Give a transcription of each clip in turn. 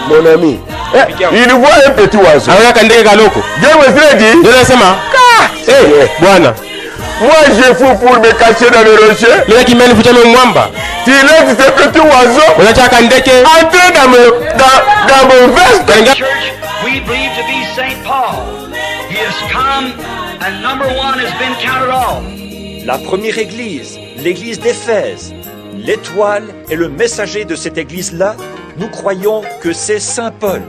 Mon ami, il voit un petit oiseau. Moi je fous pour me cacher dans le rocher. Tu laisses ce petit oiseau entrer dans mon veste. We believe to be Saint Paul. He has come and number one has been counted all. La première église, l'église d'Éphèse, l'étoile et le messager de cette église-là, nous croyons que c'est Saint Paul.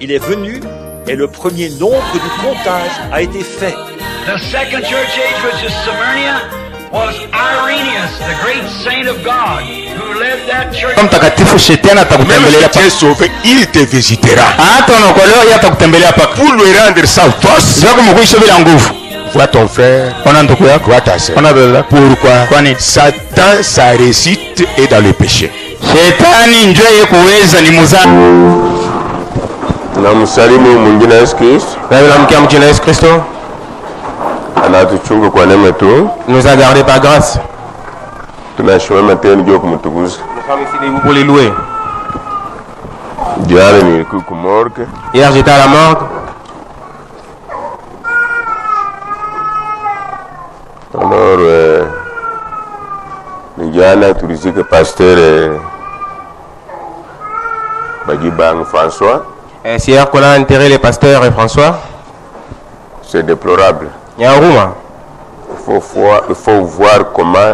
Il est venu et le premier nombre du comptage a été fait. The second church age, which is Smyrna, was Irenaeus, the great saint of God, who led that church. Même si tu es sauvé, il te visitera. Pour lui rendre sa force. Vois ton frère, vois ta sœur. Pourquoi? Satan, sa réussite est dans le péché. Namsalimu mwingine Yesu Kristo. Anatuchunga kwa neema tu. Nous a gardé par grâce. Tunashimama tena ndio kumtukuza. Nous sommes ici pour les louer. Diara nilikuwa ku morgue. Hier j'étais à la morgue. Alors Nijana tulizika pasteur Bagibang François. Et c'est hier qu'on a enterré les pasteurs et François. C'est déplorable. Il y a un roux. Il faut voir comment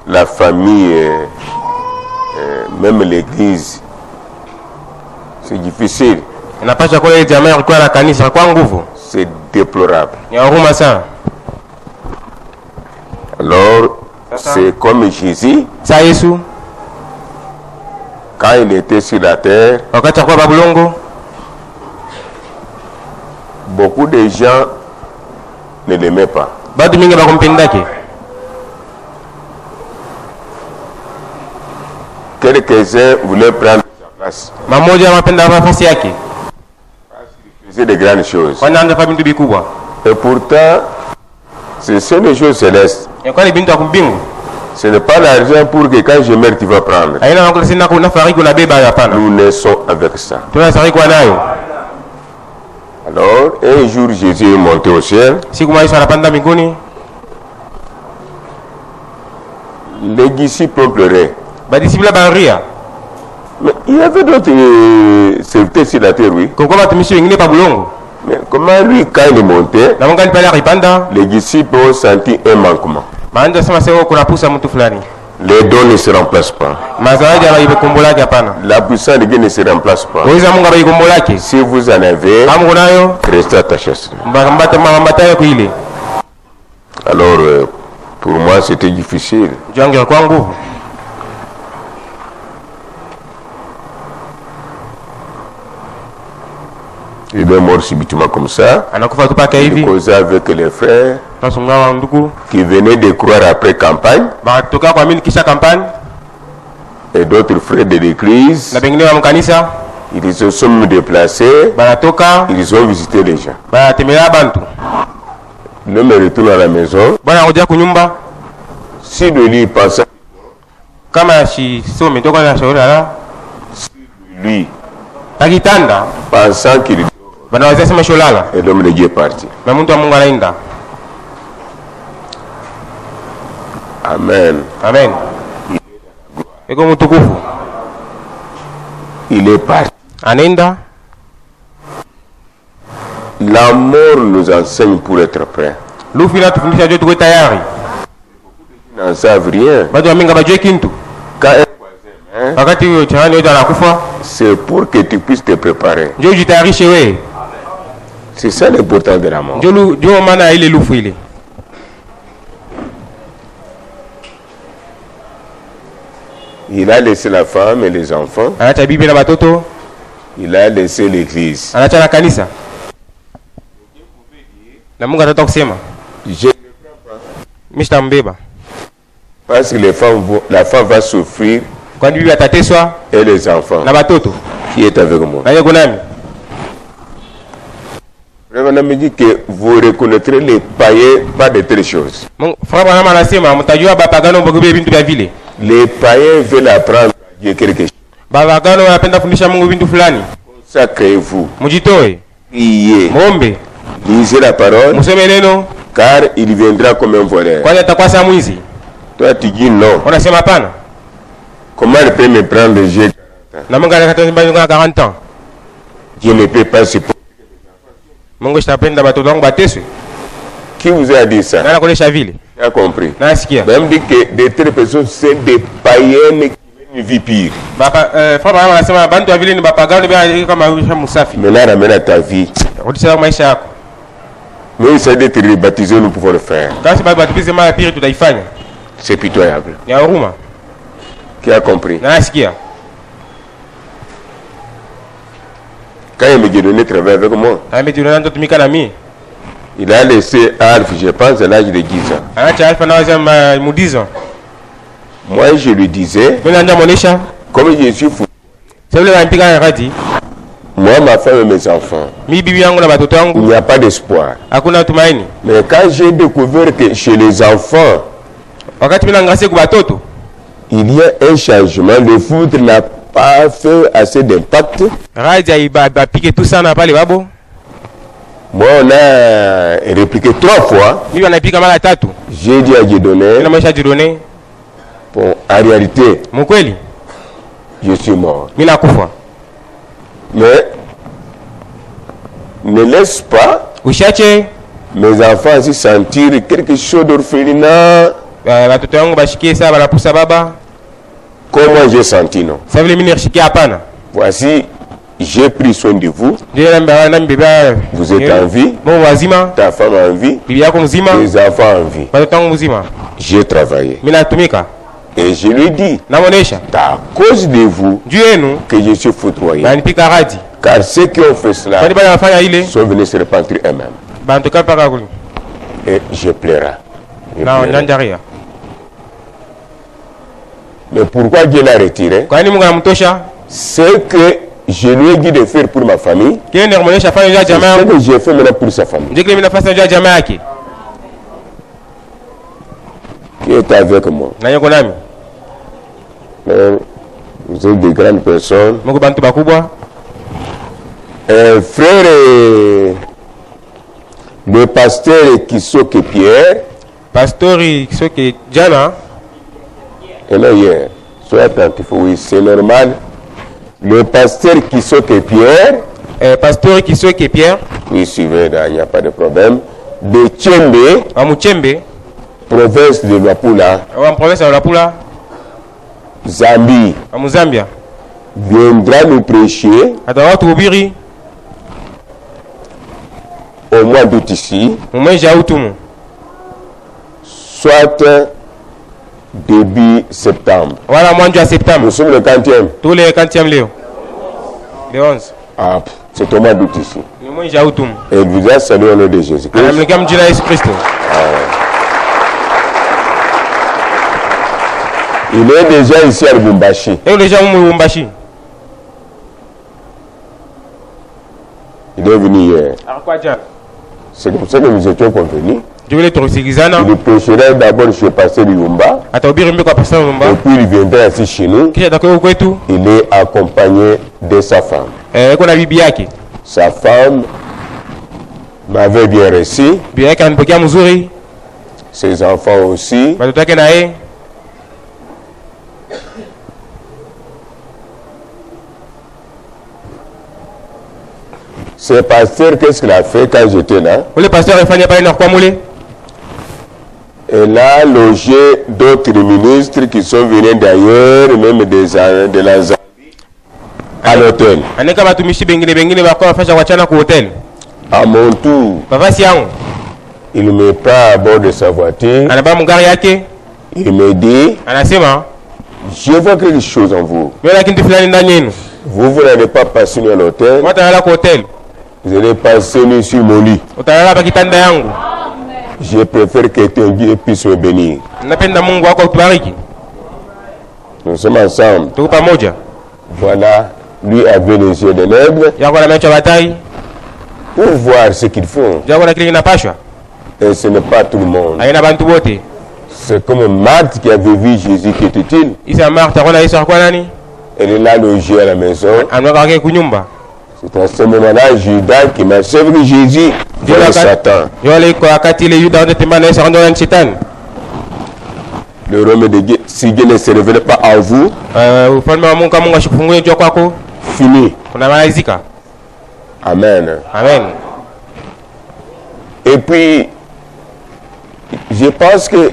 la famille, même l'église, c'est difficile. C'est déplorable. Il y a un roux ça. Alors, c'est comme Jésus. Quand il était sur la terre, beaucoup de gens ne l'aimaient pas. Quelques-uns voulaient prendre sa place. Il faisait de grandes choses. Et pourtant, c'est les choses célestes. Ce n'est pas l'argent pour que quand je meurs, tu vas prendre. Nous naissons avec ça. Alors, un jour, Jésus est monté au ciel. Les disciples pleuraient. Mais il y avait d'autres serviteurs sur la terre, oui. Mais comment lui, quand il est monté, les disciples ont senti un manquement. Les dons ne se remplacent pas. La puissance de Dieu ne se remplace pas. Si vous en avez, restez attachés. Alors, pour moi, c'était difficile. Il est mort subitement comme ça. Il causait avec les frères qui venaient de croire après campagne. Et d'autres frères de l'église. Ils se sont déplacés. Ils ont visité les gens. L'homme retourne à la maison. Si le lit pensait lui pensant qu'il et l'homme de Dieu est parti. Amen. Amen. Il est parti. La mort nous enseigne pour être prêts. Ils n'en savent rien. C'est pour que tu puisses te préparer. C'est ça l'important de la mort. Il a laissé la femme et les enfants. Il a laissé l'église. Parce que la femme va souffrir. Et les enfants qui est avec moi. Vraiment me dit que vous reconnaîtrez les païens par de telles choses. Les païens veulent apprendre à Dieu quelque chose. Bavagano wanapenda fundisha Mungu vitu fulani. Consacrez-vous. Mujitoe. Priez. Muombe. Lisez la parole. Musome neno. Car il viendra comme un voleur. Kwani atakuwa saa mwizi. Toi tu dis non. Unasema hapana. Comment il peut me prendre le jeu? Na Mungu anakata nyumba 40 ans. Dieu ne peut pas se. Mungu sitapenda watoto wangu bateswe. Qui vous a dit ça? Nani kuonesha vile? Tu as compris? Nasikia. Même dit que des telles personnes c'est des païennes qui mènent une vie pire. Baba frère mama anasema bantu wa vile ni bapagano bia kama msafi. Maintenant ramène ta vie. Rudisha maisha yako. Mais c'est d'être rebaptisé, nous pouvons le faire. Kasi baba batupize mara pili tutaifanya. C'est pitoyable. Ya huruma. Qui a compris? Nasikia. Quand il me donné travailler avec moi, il a laissé Alf, je pense, à l'âge de 10 ans. Moi, je lui disais, comme je suis fou, moi, ma femme et mes enfants, il n'y a pas d'espoir. Mais quand j'ai découvert que chez les enfants, il y a un changement, le foudre n'a pas fait assez d'impact. Moi, on a répliqué 3 fois. J'ai dit à Dieudonné, bon, en réalité, je suis mort. Mais ne laisse pas mes enfants se sentir quelque chose d'orphelinat. Comment j'ai senti, non? Voici, j'ai pris soin de vous. Vous êtes en vie. Ta femme en vie. Tes enfants en vie. J'ai travaillé. Et je lui dis, c'est à cause de vous que je suis foudroyé. Car ceux qui ont fait cela sont venus se repentir eux-mêmes. Et je pleurais. Mais pourquoi Dieu l'a retiré? C'est que je lui ai dit de faire pour ma famille. C'est ce que j'ai fait maintenant pour sa famille. Qui est avec moi? Vous êtes des grandes personnes. Frère, le pasteur Kisoke Pierre. Pasteur Kisoke Jana. Et là, hier, sois attentif, oui, c'est normal. Le pasteur Kisoke Pierre. Pasteur Kisoke Pierre. Oui, suivez, il n'y a pas de problème. De Tchembe. Province de Luapula. Zambie. Viendra nous prêcher. Au mois d'août ici. Soit début septembre. Nous sommes le 40e. Tous les 40e Léo. Le 11. Ah, c'est au mois d'août ici. Et il vous a salué au nom de Jésus-Christ. Il est déjà ici à Lubumbashi. Il est venu hier. C'est comme ça que nous étions convenus. Il prêcherait d'abord chez Pasteur Yumba. Et puis il viendrait ici chez nous. Il est accompagné de sa femme. Sa femme m'avait bien reçu. Ses enfants aussi. Ce pasteur, qu'est-ce qu'il a fait quand j'étais là? Elle a logé d'autres ministres qui sont venus d'ailleurs, même de la Zambie, à l'hôtel. À mon tour, il me prend à bord de sa voiture. Il me dit, je vois quelque chose en vous. Vous n'allez pas passer à l'hôtel. Vous allez passer sur mon lit. Je préfère que ton Dieu puisse me bénir. Nous sommes ensemble. Voilà, lui avait les yeux de l'aigle pour voir ce qu'ils font. Et ce n'est pas tout le monde. C'est comme Marthe qui avait vu Jésus, qui était-il? Elle est là logée à la maison. Anwaka kunyumba. C'est à ce moment-là Judas qui m'a servi Jésus vers Satan. Yole kwa wakati ile Yuda anatembea na Yesu akaondoa na shetani. Le royaume de Dieu, si Dieu ne se révèle pas à vous, ufalme wa Mungu kama Mungu ashikufungue njoo kwako, fini. Unamalizika. Amen. Amen. Et puis je pense que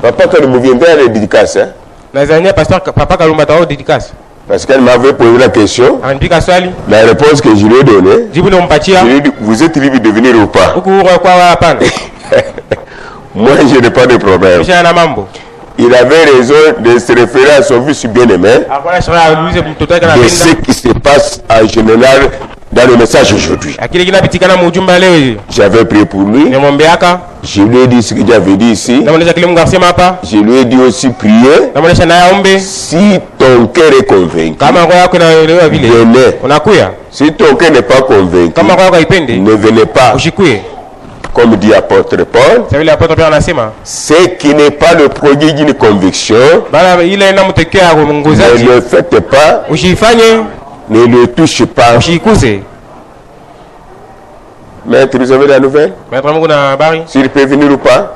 Papa Kalumba viendra à la dédicace. Hein? Pasteur Papa Kalumba tao dédicace. Parce qu'elle m'avait posé la question. La réponse que je lui ai donnée, je lui ai dit, vous êtes libre de venir ou pas? Moi, je n'ai pas de problème. Il avait raison de se référer à son fils bien-aimé, de ce qui se passe en général dans le message aujourd'hui. J'avais prié pour lui. Je lui ai dit ce que j'avais dit ici. Je lui ai dit aussi prier. Si ton cœur est convaincu, venez. Si ton cœur n'est pas convaincu, ne venez pas. Comme dit l'apôtre Paul, ce qui n'est pas le produit d'une conviction, ne le faites pas, ne le touchez pas. Maître, vous avez la nouvelle? S'il peut venir ou pas?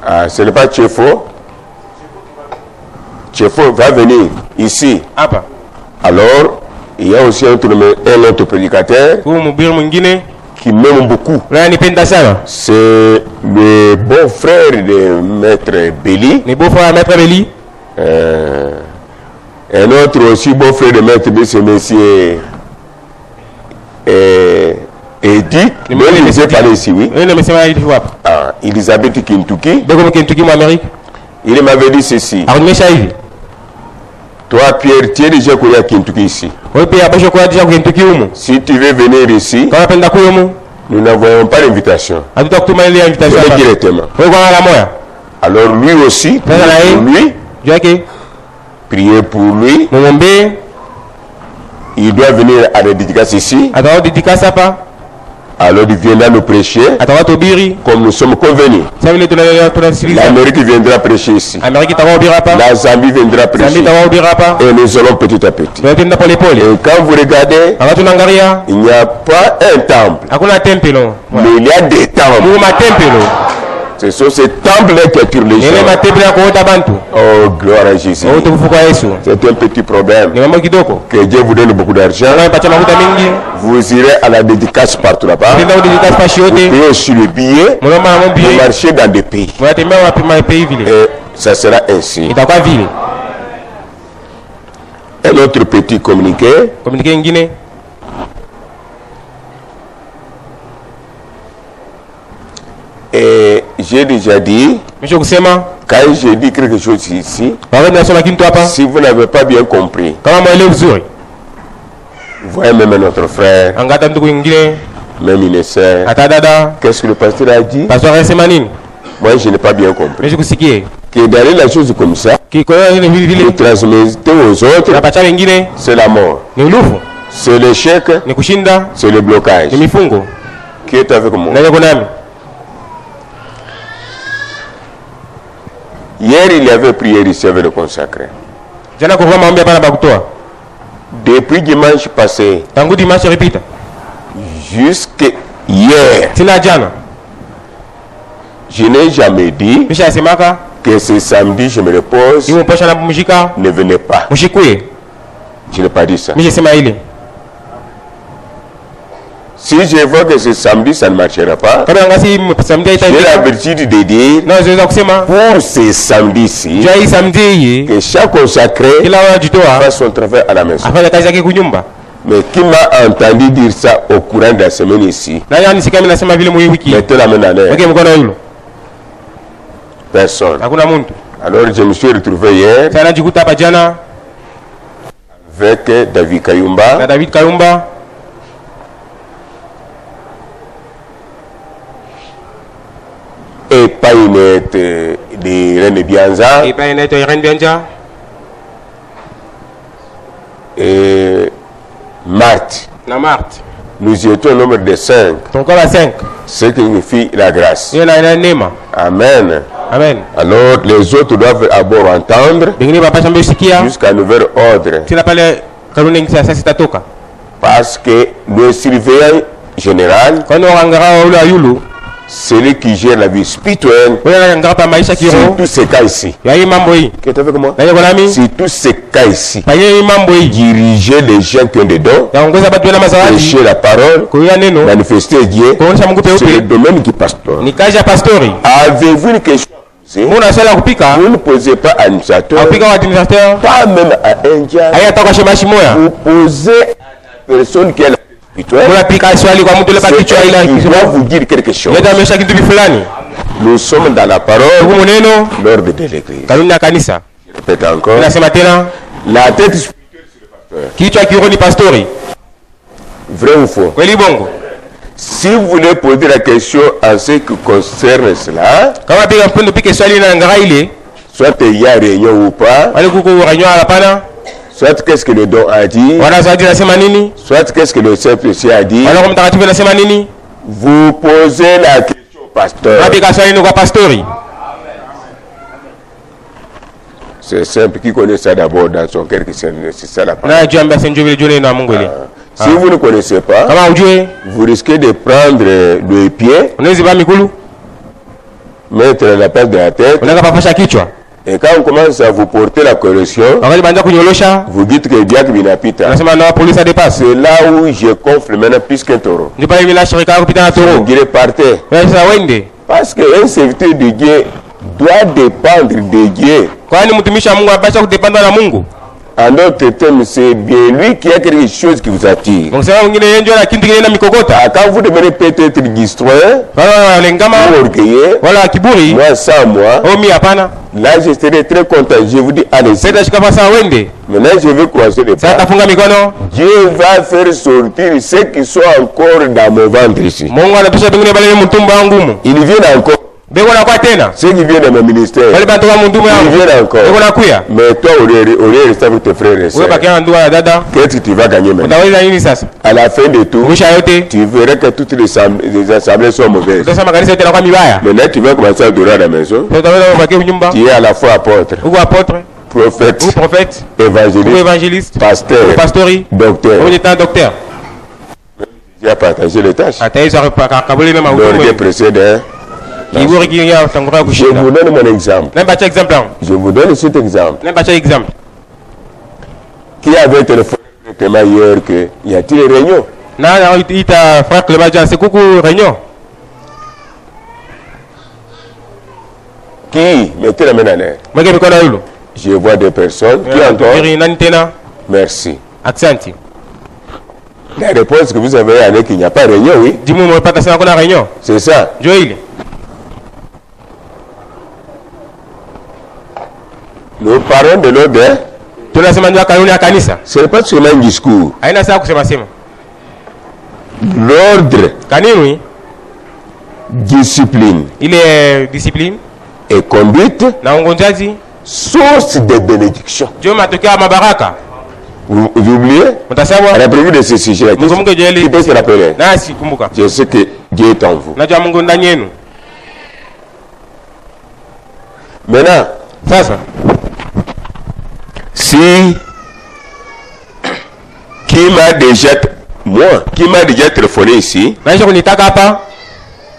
Ah, ce n'est pas Tchefo. Tchefo va venir ici. Alors, il y a aussi un autre prédicateur qui m'aime beaucoup. C'est le beau-frère de Maître Belli. Un autre aussi beau-frère de Maître Belli, c'est monsieur Edith. Il nous a parlé ici, oui. Ah, Elisabeth Kintuki. Il m'avait dit ceci. Toi, Pierre, tu es déjà connu à Kintuki ici. Si tu veux venir ici, nous n'avons pas d'invitation. Directement. Alors lui aussi, priez pour lui. Il doit venir à la dédicace ici. Alors il viendra nous prêcher comme nous sommes convenus. L'Amérique viendra prêcher ici. La Zambie viendra prêcher. Et nous allons petit à petit. Et quand vous regardez, il n'y a pas un temple, mais il y a des temples. C'est sur ces temples-là qui attirent les gens. Oh, gloire à Jésus. C'est un petit problème. Que Dieu vous donne beaucoup d'argent. Vous irez à la dédicace partout là-bas. Vous payez aussi le billet. Vous marchez dans des pays. Et ça sera ainsi. Un autre petit communiqué. Et j'ai déjà dit, quand j'ai dit quelque chose ici, si vous n'avez pas bien compris, voyez même notre frère, même une sœur, qu'est-ce que le pasteur a dit? Moi je n'ai pas bien compris. Que d'aller la chose comme ça, de transmettre aux autres, c'est la mort. C'est l'échec, c'est le blocage. Qui est avec moi? Hier, il y avait prière ici avec le consacré. Depuis dimanche passé, jusqu'à hier, je n'ai jamais dit que ce samedi je me repose. Ne venez pas. Je n'ai pas dit ça. Si je vois que ce samedi ça ne marchera pas, j'ai l'habitude de dire pour ce samedi-ci que chaque consacré fasse son travail à la maison. Mais qui m'a entendu dire ça au courant de la semaine ici? Mettez la main en l'air. Personne. Alors je me suis retrouvé hier avec David Kayumba. Et Painette de René Bianza. Et Marthe. Nous étions au nombre de 5. Ce qui signifie la grâce. Amen. Amen. Alors les autres doivent d'abord entendre Bengine bapasha mbesikia. jusqu'à nouvel ordre. Sina pale kanuni ngisa sasa itatoka. Parce que le surveillant général, Kwa nini wangara ule ayulu? celui qui gère la vie spirituelle, Wewe ngara pa maisha sur kiroho. tous ces cas ici. Ya hii mambo hii. Qui est avec moi? Na yeye nami? Sur tous ces cas ici. Pa hii mambo hii. Diriger les gens qui ont des dons, Yaongoza watu na mazawadi. prêcher la parole, Kuya neno. manifester Dieu. Kuonyesha Mungu C'est le peupe. domaine qui pasteur. Ni kazi ya pastori. Avez-vous une question? Muna swala kupika. Vous ne posez pas à administrateur, Apika wa administrateur. pas même à un diable. Haya toka shemashi moya. Vous posez à la personne qui est la spirituelle. Muna pika swali kwa mtu lepa kichwa ila Il doit vous dire quelque chose. Yeye amesha kitu fulani. Nous sommes dans la parole, Mungu neno. l'ordre de l'église. Kanuni ya kanisa. Je répète encore. Nasema tena. La tête spirituelle, Kichwa kiroho ni pastori. vrai ou faux? Kweli bongo. Si vous voulez poser la question en ce qui concerne cela, Kama pika mpendo pike swali na ngara ile. soit il y a réunion ou pas, Wale kuku ranyo hapana. soit qu'est-ce que le don a dit, Wana zawadi nasema nini? soit qu'est-ce que le Saint-Esprit a dit, Wala kwa mtakatifu nasema nini? vous posez la question au pasteur. Pika swali ni kwa pastori. C'est simple, qui connaît ça d'abord dans son cœur, c'est ça la parole. Na juu ambaye senjo vile jole na Mungu ile. Si vous ne connaissez pas, Kama ujue, vous risquez de prendre le pied, unaweza ba mikulu, mettre la place de la tête, unaweza papasha kichwa. et quand on commence à vous porter la correction, Wakati banja kunyolosha, vous dites que bien que vinapita. unasema na polisi dépasse. C'est là où je confle maintenant plus qu'un taureau. Ndio pale bila shirika kupita na Vous toro. direz partez. Sasa wende. Parce qu'un serviteur de Dieu doit dépendre de Dieu. Kwani mtumishi wa Mungu anapaswa kudependa na Mungu. En d'autres termes, c'est bien lui qui a quelque chose qui vous attire. Kwa sababu mwingine yeye ndio na kintu kingine na mikokota. Ah, quand vous devenez peut-être distrait Wala lengama ou orgueilleux, wala kiburi. moi sans moi, Au mi hapana. là je serai très content. Je vous dis, allez-y. Sasa shika pasa wende. Maintenant, je vais croiser les Sasa pas. tafunga mikono. Dieu va faire sortir ceux qui sont encore dans mon ventre ici. Mungu anatusha pengine bale mtumba wangu. Ils viennent encore. Beko na kwa tena. Ceux qui viennent dans mon ministère, Wale bantu wa mtumba ils wangu. viennent encore. Beko na kuya. Mais toi, au lieu de rester avec tes frères et Wewe sœurs, baki na ndugu na dada. qu'est-ce que tu vas gagner maintenant? Utaweza nini sasa? À la fin de tout, Mwisho yote. tu verras que toutes les assemblées sont mauvaises. Utasema kanisa yote inakuwa mibaya. Maintenant, tu vas commencer à adorer à la maison. Utaweza kubaki nyumba. Tu es à la fois apôtre, Uko apôtre, prophète, uko prophète, uko évangéliste, évangéliste, pasteur, uko pastori, docteur. uko étant docteur. Tu as partagé les tâches. Ataweza kabuli na L'orgueil mahukumu. précède, hein. Kiburi kingia tangura Je kushinda. vous donne mon exemple. Namba cha exemple. Je vous donne cet exemple. Namba cha exemple. Qui avait téléphoné directement hier que y a-t-il une réunion? Na ita frère Clément Jean Sekuku réunion. Qui? Mettez la main en l'air. Mweke mikono yulu. Je vois des personnes. Qui encore? Kiri nani tena? Merci. Asante. La réponse que vous avez avec qu'il n'y a pas de réunion, oui. Jimu mwepata sana kuna réunion. C'est ça. Jo ile. Nous parlons de l'ordre. Hein? Tunasema ndio kanuni ya kanisa. Ce n'est pas seulement un discours. Haina saa kusema sema. L'ordre, Kanuni discipline ile discipline et conduite, na uongozaji source de bénédiction. ndio matokeo ya mabaraka. Vous oubliez? Mtasema Rappelez-vous de ce sujet. Mungu Mungu jeli. Qui peut se rappeler? Na sikumbuka. Je sais que Dieu est en vous. Najua Mungu ndani yenu. Maintenant, Sasa si qui m'a déjà téléphoné ici naisha kunitaka hapa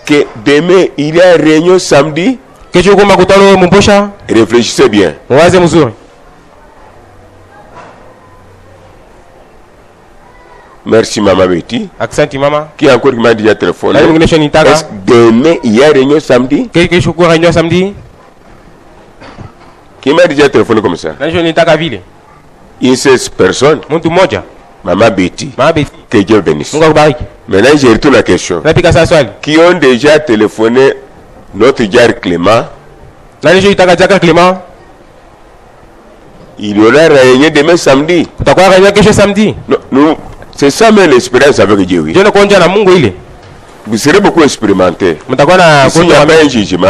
que demain il y a une réunion samedi, kesho kwa makutano Mposha, réfléchissez bien. mwaze mzuri. Merci Maman Betty. Asante mama. Qui encore qui m'a déjà téléphoné? Nani mwingine Est-ce nitaka? que demain il y a une réunion samedi? Kesho kwa réunion samedi. Qui m'a déjà téléphoné comme ça? Nani nitaka vile? Une seule personne, Mtu mmoja. Maman Betty. Mama Betty. Que Dieu bénisse. Mungu akubariki. Maintenant, je retourne la question. Napika sasa swali. Qui ont déjà téléphoné notre diar Clément? Nani nitaka Jaka Clément? Il y aura réunion demain samedi. Kutakuwa réunion kesho samedi. Nous, c'est ça même l'expérience avec Dieu, oui. Ndio nakuonja na Mungu ile. Vous serez beaucoup expérimenté. Mtakuwa na S'il n'y a pas un jugement,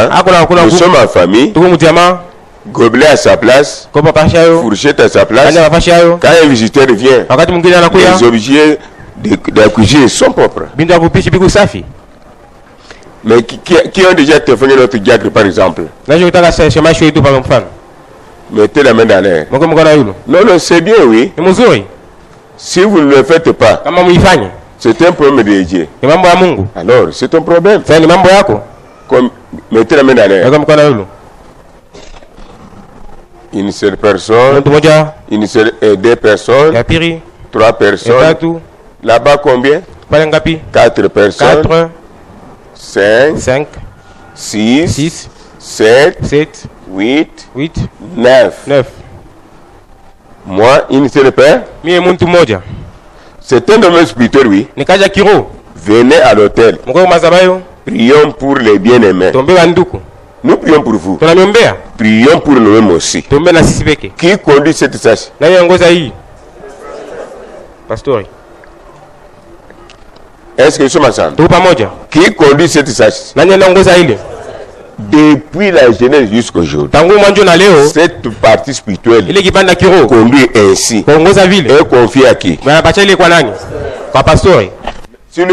nous sommes en famille, tuko mjamaa, gobelet à sa place, kwa papasha yo, fourchette à sa place. kanya mafasha yo. Quand un visiteur vient, Wakati mwingine anakuya, les objets de la cuisine sont propres. bintu ya kupishi biku safi. Mais qui ont déjà téléphoné notre diacre par exemple? Nachotaka shemashi wetu kwa mfano. Mettez la main dans l'air. Mko mkono yule. Non, non, c'est bien, oui. Ni mzuri. Si vous ne le faites pas, Kama muifanye. c'est un problème de Dieu. Ni mambo ya Mungu. Alors, c'est un problème. Sasa ni mambo yako. Comme, mettez la main dans l'air. Mko mkono yule. Une seule personne, Mtu moja, une seule, deux personnes, ya pili, 3 personnes. tatu, Là-bas, combien? pale ngapi? 4 personnes. 4, 5, 5, 6, 6, 7, 7, 8, 8, 9. 9. Moi, une seule père. Mie mtu moja. C'est un domaine spirituel, oui. Nikaja kiro. Venez à l'hôtel. Mko mazabayo. Prions pour les bien-aimés. Tombe banduku. Nous prions pour vous. Tunamiombea. Prions pour nous-mêmes aussi. Tombe na sisi peke. Qui conduit cette tâche? Nani angoza hii? Pastori. Est-ce que nous sommes ensemble? Tuko pamoja. Qui conduit cette tâche? Nani anaongoza ile? Depuis la jeunesse jusqu'aujourd'hui, Tangu mwanzo na leo cette partie spirituelle ile kipanda kiro conduit ainsi. kuongoza vile. Et confie à qui? Mnapacha ile kwa nani? Kwa pastori. Si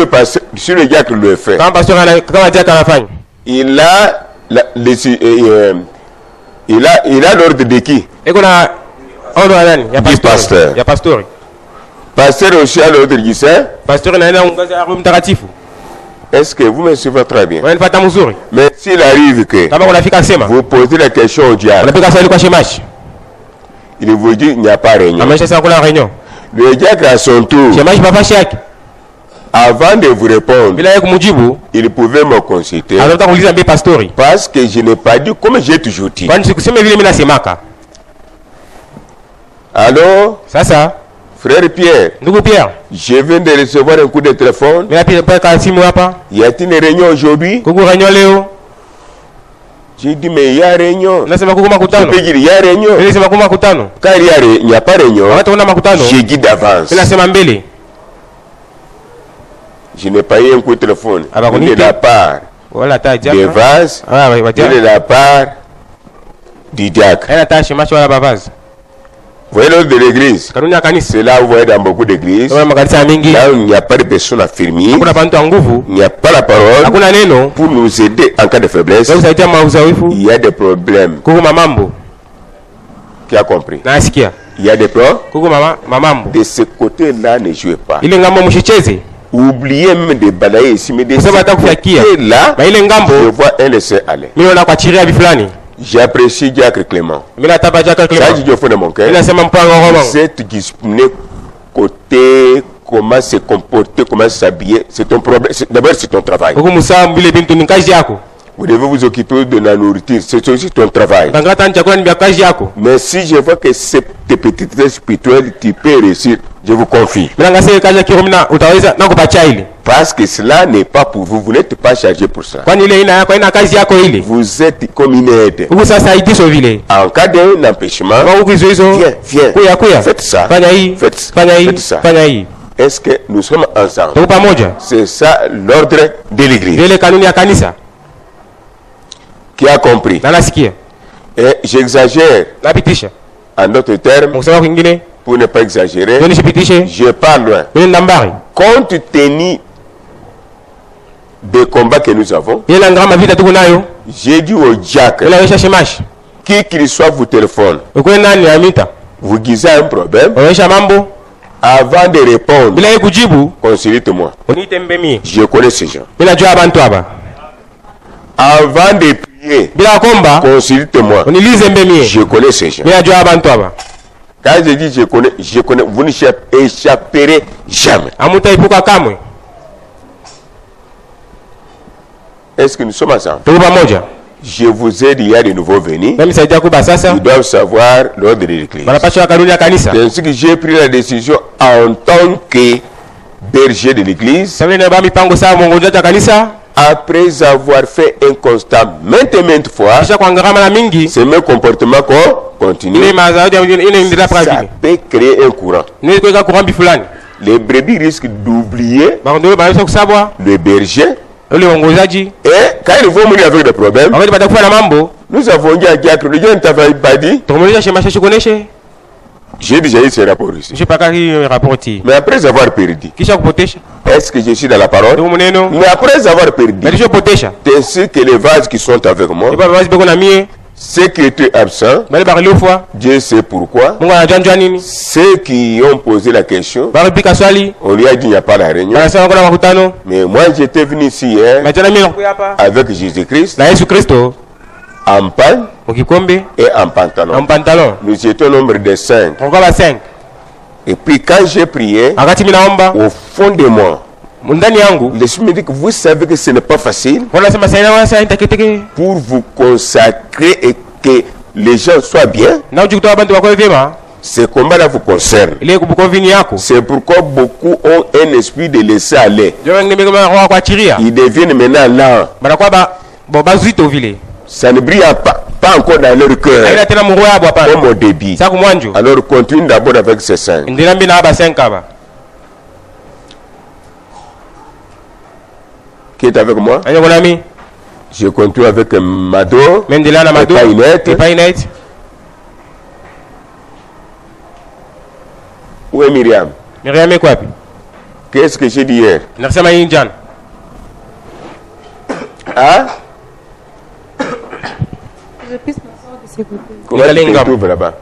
le diacre le fait, Kama pastori kama diaka anafanya. il a l'ordre de qui? Eko na ordre ya nani? Ya pastori. pasteur. Ya pastori. Pasteur aussi a l'ordre du Saint. Pastori na ina ngazi ya Roho Mtakatifu. Est-ce que vous me suivez très bien? Wanapata mzuri. Mais s'il arrive que Kama unafika sema, vous posez la question au diacre, unapika swali kwa shemashi. il vous dit il n'y a pas réunion. Amesha sasa kuna réunion. Le diacre à son tour, Shemashi papashi yake. avant de vous répondre, Bila yeye kumjibu, il pouvait me consulter. anataka kuuliza mbe pastori. Parce que je n'ai pas dit comme j'ai toujours dit. Kwani sikusema vile mimi nasemaka. Alors, Sasa, frère Pierre, ndugu Pierre, je viens de recevoir un coup de téléphone. mimi napita kwa simu hapa. Y a-t-il une réunion aujourd'hui? Kuku réunion leo. J'ai dit mais il y a réunion. Nasema kuku Je makutano. peux dire il y a réunion. Mimi nasema kuku makutano. Quand il n'y a pas réunion, Wakati una makutano, j'ai dit d'avance. mimi nasema mbele. Je n'ai pas eu un coup de téléphone. Ah bah, Ni de la part Wala ta de diaka. Vaz, Ah, ni de la part du diacre. Haina ta shemashi wala bavazi. Vous voyez l'ordre de l'église? Kanuni ya kanisa. C'est là où vous voyez dans beaucoup d'églises. Kama makanisa mingi, Là où il n'y a pas de personne affirmée, hakuna bantu wa nguvu, il n'y a pas la parole hakuna neno. pour nous aider en cas de faiblesse. Sasa kusaidia mauzawifu. Il y a des problèmes. Kuku mamambo. Qui a compris? Na asikia. Il y a des problèmes. Kuku mamambo. De ce côté-là, ne jouez pas. Ile ngambo mshicheze. Oubliez même de balayer ici, mais de ce Kusema hata kufikia. côté-là, Ba ile ngambo, je vois un laisser aller. mimi naona kwa chiria bifulani. J'apprécie Diacre Clément. Mimi nataba jaka Ça, Clement. je dis au fond de mon cœur. Mimi nasema mpango wa Mungu. Vous êtes discipliné côté, comment se comporter, comment s'habiller. C'est ton problème. D'abord, c'est ton travail. Kuku musa mbile bintu ni kazi yako. Vous devez vous occuper de la nourriture. C'est aussi ton travail. Tangata chakula ni kazi yako. Mais si je vois que c'est tes petites aides spirituelles, tu peux réussir, je vous confie. Mimi ngase kazi ya kiromina utaweza na kupacha ile. Parce que cela n'est pas pour vous. Vous n'êtes pas chargé pour cela. Kwani ile ina yako ina kazi yako ile. Vous êtes comme une aide. Kuku sasa idiso vile. En cas d'un empêchement, Kwa kuku hizo. viens. Kuya. Faites ça. Fanya hii. Fanya hii. Faites ça. Fanya hii. Est-ce que nous sommes ensemble? Tuko pamoja. C'est ça l'ordre de l'église. Ile kanuni ya kanisa. Qui a compris? Na nasikia. Et j'exagère Napitisha. en d'autres termes, Mkusema kwingine. pour ne pas exagérer. Ndio nishipitishe. Je parle loin. Mimi ndambari. Compte tenu des combats que nous avons, Ile ngama vita tuko nayo. j'ai dit au diacre, Ile wesha shemashi. qui qu'il soit vous téléphone, Uko nani amita? vous guisez un problème, Wesha mambo. avant de répondre, Bila yeye kujibu, consulte-moi. uniite mimi. Je connais ces gens. Mimi najua abantu hapa. Avant de prier, Bila komba, consulte-moi. unilize mimi. Je connais ces gens. Mimi najua abantu hapa. Quand je dis je connais, vous n'échapperez jamais. Amutaipuka kamwe. Est-ce que nous sommes ensemble? Tuko pamoja. Je vous aide, il y a de nouveaux venus. Mimi saidia kuba sasa. Ils doivent savoir l'ordre de l'église. Wanapaswa kanuni ya kanisa. C'est ainsi que j'ai pris la décision en tant que berger de l'église. Sasa ndio mipango sawa mwongozaji wa kanisa. Après avoir fait un constat maintes fois, Kisha kuangalia mara mingi, ce même comportement continue. ile mazao ile inaendelea Ça pravili. peut créer un courant. Ni kuweka kurambi fulani. Les brebis risquent d'oublier Ndio banaweza kusabwa le berger. ule uongozaji. Et quand ils vont mourir avec des problèmes, Wakati batakuwa na mambo, nous avons dit à Diacre, le Dieu ne t'avait pas dit. tumeonyesha shemasha shikoneshe. J'ai déjà eu ce rapport ici. Nishipaka hii rapporti. Mais après avoir perdu, Kisha kupotesha. Est-ce que je suis dans la parole? Mais après avoir perdu, ainsi que les vases qui sont avec moi, ceux qui étaient absents, Dieu sait pourquoi. Ceux qui ont posé la question, on lui a dit il n'y a pas la réunion. Mais moi j'étais venu ici hier avec Jésus-Christ, en pain et en pantalon. Nous étions au nombre de 5. Et puis quand j'ai prié, au fond de moi, l'Esprit me dit que vous savez que ce n'est pas facile pour vous consacrer et que les gens soient bien. Ce combat-là vous concerne. C'est pourquoi beaucoup ont un esprit de laisser aller. Ils deviennent maintenant lents. Ça ne brille pas encore dans leur cœur comme au début. Alors continue d'abord avec ces 5. Qui est avec moi? Je continue avec Mado et Painette. Où est Myriam? Qu'est-ce que j'ai dit hier? Hein? Je puisse m'asseoir de ce côté. Comment tu te trouves là-bas?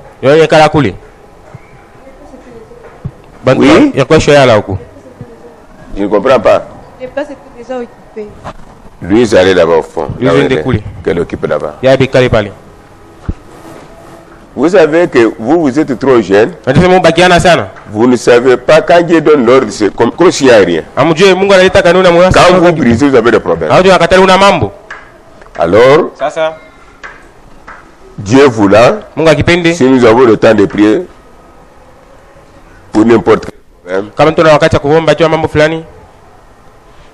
Oui? Je ne comprends pas. Les places étaient déjà occupées. Lui, il allait là-bas au fond. Qu'elle occupe là-bas. Vous savez que vous êtes trop jeune. Vous ne savez pas quand Dieu donne l'ordre, c'est comme s'il n'y a rien. Quand vous brisez, vous avez des problèmes. Alors, Dieu voulant, si nous avons le temps de prier pour n'importe quel problème,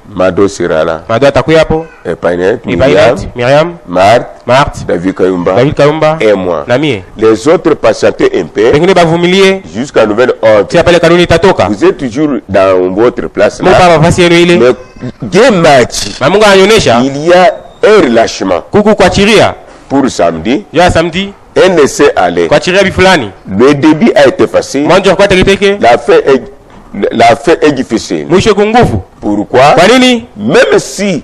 Mado sera là. Et Painette, Myriam, Marthe, David Kayumba et moi. Les autres patientaient un peu jusqu'à nouvelle ordre. Vous êtes toujours dans votre place là. Mais Dieu m'a dit, il y a un relâchement pour samedi. Un laisser aller. Le début a été facile. La fin est difficile. Pourquoi? Même si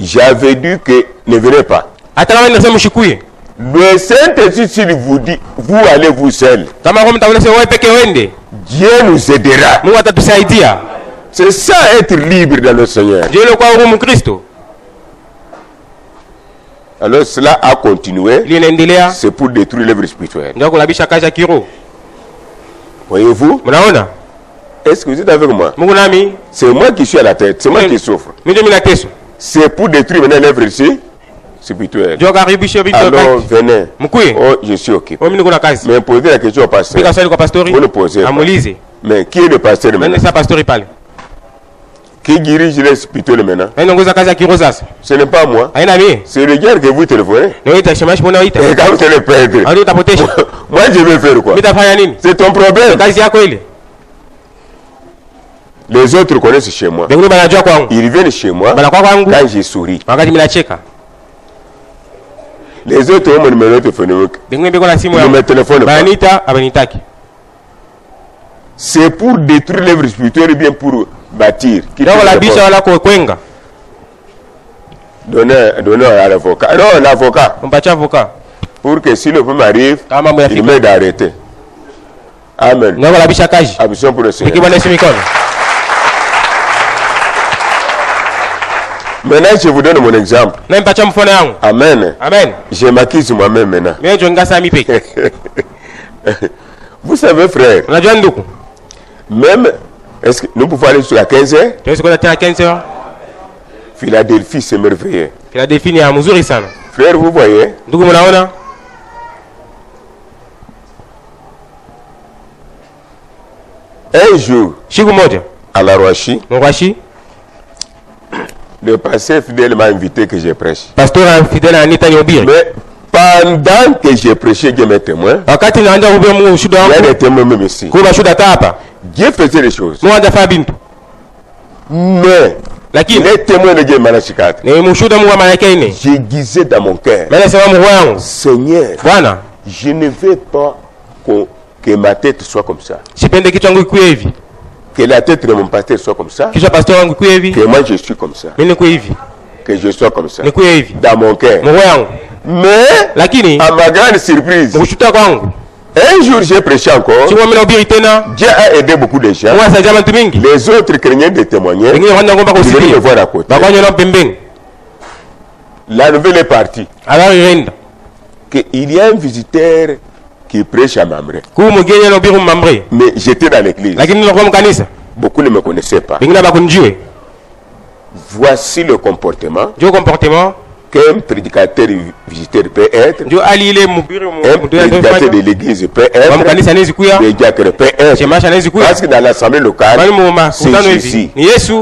j'avais dit que ne venez pas, le Saint-Esprit, s'il vous dit, vous allez vous seul, Dieu nous aidera. C'est ça être libre dans le Seigneur. Alors cela a continué. C'est pour détruire l'œuvre spirituelle. Voyez-vous? Est-ce que vous êtes avec moi? C'est moi qui suis à la tête, c'est moi qui souffre. C'est pour détruire maintenant l'œuvre ici spirituelle. Alors venez. Oh, je suis occupé. Mais posez la question au pasteur. Vous le posez pas. Mais qui est le pasteur maintenant? Qui dirige les spirituels maintenant? Ce n'est pas moi. C'est le gars que vous téléphonez. Et quand vous allez perdre, moi je vais faire quoi? C'est ton problème. Les autres connaissent chez moi. Ils viennent chez moi quand je souris. Les autres ont mon numéro téléphonique. Ils ne me téléphonent pas. C'est pour détruire l'œuvre spirituelle ou bien pour bâtir. Donnez à l'avocat. Non, l'avocat. Pour que si le problème arrive, il m'aide à arrêter. Amen. Absent pour le Seigneur. Maintenant, je vous donne mon exemple. Amen. Je m'acquise moi-même maintenant. Vous savez, frère, même, est-ce que nous pouvons aller jusqu'à 15h? Philadelphie, c'est merveilleux. Frère, vous voyez, un jour, à la Roachi, le pasteur fidèle m'a invité que je prêche. Mais pendant que j'ai prêché, Dieu m'est témoin. Il y a des témoins même ici. Dieu faisait les choses. Mais les témoins de Dieu Malachikat, j'ai disais dans mon cœur, Seigneur, je ne veux pas que ma tête soit comme ça. Que la tête de mon pasteur soit comme ça. Kisha pastor wangu kuwe hivi. Que moi je suis comme ça. Mimi nikuwe hivi. Que je sois comme ça. Nikuwe hivi. Dans mon cœur. Moyo wangu. Mais Lakini à ma grande surprise, mkushuta kwangu. un jour j'ai prêché encore. Siku mimi nahubiri tena. Dieu a aidé beaucoup de gens. Mungu asaidia watu wengi. Les autres craignant de témoigner. Wengine wanaenda ngomba Ils venaient me kusikia. voir à côté. Bakwanyo na pembeni. La nouvelle est partie. Alors irenda. Il y a un visiteur qui prêche à Mamre. Ku mugeni anahubiri Mamre. Mais j'étais dans l'église. Lakini nilikuwa mkanisa. Beaucoup ne me connaissaient pas. Wengine bakunijue. Voici le comportement Ndio comportement. qu'un prédicateur visiteur peut être. Ndio hali ile mhubiri Un prédicateur de l'église peut wa être. mkanisa anaweza kuya. Le diacre peut être. Shemasha anaweza kuya. Parce que dans l'assemblée locale, Bali muma c'est kutano Jésus. hivi. Ni Yesu.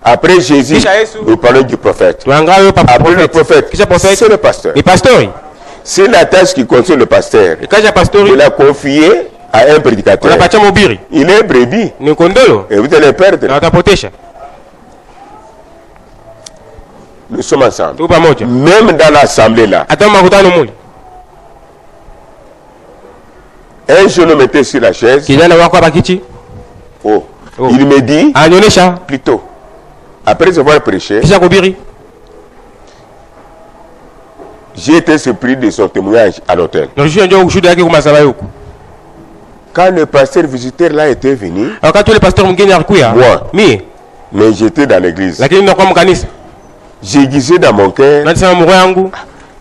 Après Jésus, Kisha Yesu. nous parlons du prophète. Tuangalie papa Après le prophète, Kisha prophète. c'est le pasteur. Ni pastori. C'est la tâche qui concerne le pasteur. Ikaja pastori. Il a confié à un prédicateur. Unapatia mhubiri. Il est brebis Ni kondolo. et vous allez perdre. Na utapotesha. Nous sommes ensemble. Tuko pamoja. Même dans l'assemblée là. Hata makutano muli. Un jeune homme était sur la chaise. Kijana wako hapa kiti. Oh. Oh. Il me dit, Anionyesha. plutôt, après avoir prêché, Kisha kuhubiri. j'ai été surpris de son témoignage à l'hôtel. Ndio ndio ushuhuda yake kwa madhabahu huko. Quand le pasteur visiteur là était venu, Wakati ule pastor mgeni alikuya. Moi. Mimi. mais j'étais dans l'église. Lakini ninakuwa mkanisa. J'ai disais dans mon cœur, Nasema moyo wangu.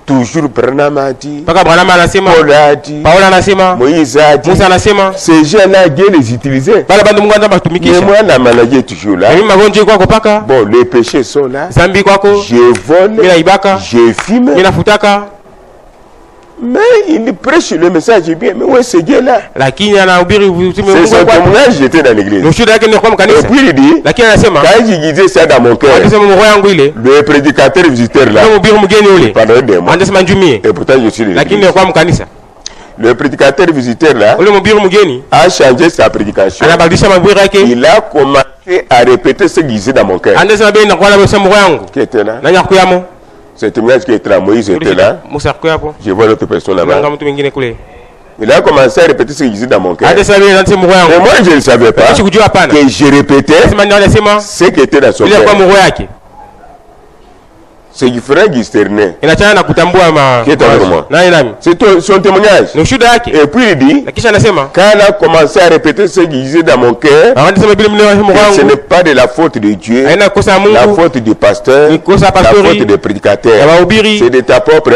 toujours Branham a dit, Paka Branham anasema. Paul a dit, Paul anasema. Moïse a dit. Musa anasema. Ces gens-là, Dieu les utilisait. Bale bandu Mungu anataka Mais kutumikisha. moi, la maladie est toujours là. Mimi magonjwa kwako paka. Bon, les péchés sont là. Zambi kwako. Je vole, Mimi naibaka. je fume. Mimi nafutaka. Mais il prêche le message bien. Mais où est ce Dieu-là? Lakini anahubiri utume C'est Mungu son kwako. témoignage, j'étais dans l'église. Ushuhuda yake ndio kwa Et mkanisa. puis il dit, Lakini anasema. quand je disais ça dans mon cœur, Anasema moyo wangu ile. le prédicateur visiteur là, Ndio mhubiri mgeni ule. pardon de moi. Anasema njumie. Et pourtant je suis de Lakini l'église. ndio kwa mkanisa. Le prédicateur visiteur là Ule mhubiri mgeni a changé sa prédication. anabadilisha mahubiri yake. Il a commencé à répéter ce qu'il disait dans mon cœur. Anasema bei nakuwa na moyo wangu. Qui était là? Nani akuyamo? Ce témoignage qui était là, Moïse était là. Musa akuyapo. Je vois l'autre personne Nanga là-bas. mtu mwingine kule. Il a commencé à répéter ce qu'il disait dans mon cœur. Anasema bei nani moyo Mais wangu. moi je ne savais pas Kishi kujua hapana. que je répétais Anasema ndio anasema ce qui était dans son ile kwa cœur. moyo yake. C'est différent discerner. Inachana na kutambua Qui est avec moi? nani nami. C'est son témoignage. Ni ushuhuda yake. Et puis il dit, Na kisha anasema quand il a commencé à répéter ce qu'il disait dans mon cœur, anasema bila mlio moyo que ce n'est wangu. pas de la faute de Dieu, Haina kosa la Mungu. faute du pasteur, Ni kosa la pastori. faute des prédicateurs. Ya wahubiri. C'est de ta propre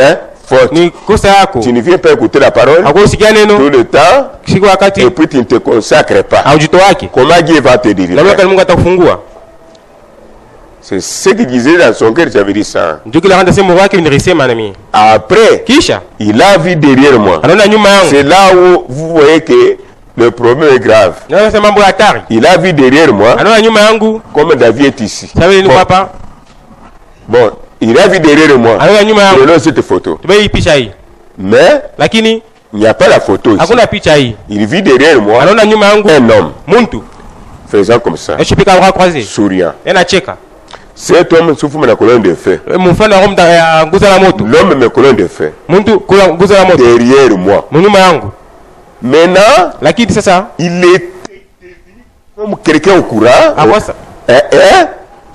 faute. Ni kosa yako. Tu ne viens pas écouter la parole Hakusikia tout neno. le temps Siku wakati et puis tu ne te consacres pas. haujito wake. Comment Dieu va te Na délivrer? Mungu atakufungua. C'est ce qu'il disait dans son cœur, j'avais dit ça. Ndio kile anasema moyo wake nilisema na mimi. Après, Kisha il a vu derrière moi. anaona nyuma yangu. C'est là où vous voyez que le problème est grave. Na anasema mambo ya hatari. Il a vu derrière moi, Anaona nyuma yangu. comme David est ici. Sasa niko hapa. Bon, il a vu derrière moi. Anaona nyuma yangu. Prenons cette photo. Tubei picha hii. Mais Lakini il n'y a pas la photo ici. hakuna picha hii. Il vit derrière moi Anaona nyuma yangu un homme muntu. faisant comme ça, Eshipika bras croisés. souriant. Anacheka. Cet homme souffre de la colonne de feu. Mfano wa ya nguzo la moto. L'homme me colonne de feu. Muntu kula nguzo la moto. Derrière moi. Nyuma yangu. Maintenant, Lakini sasa il était comme quelqu'un au courant. akosa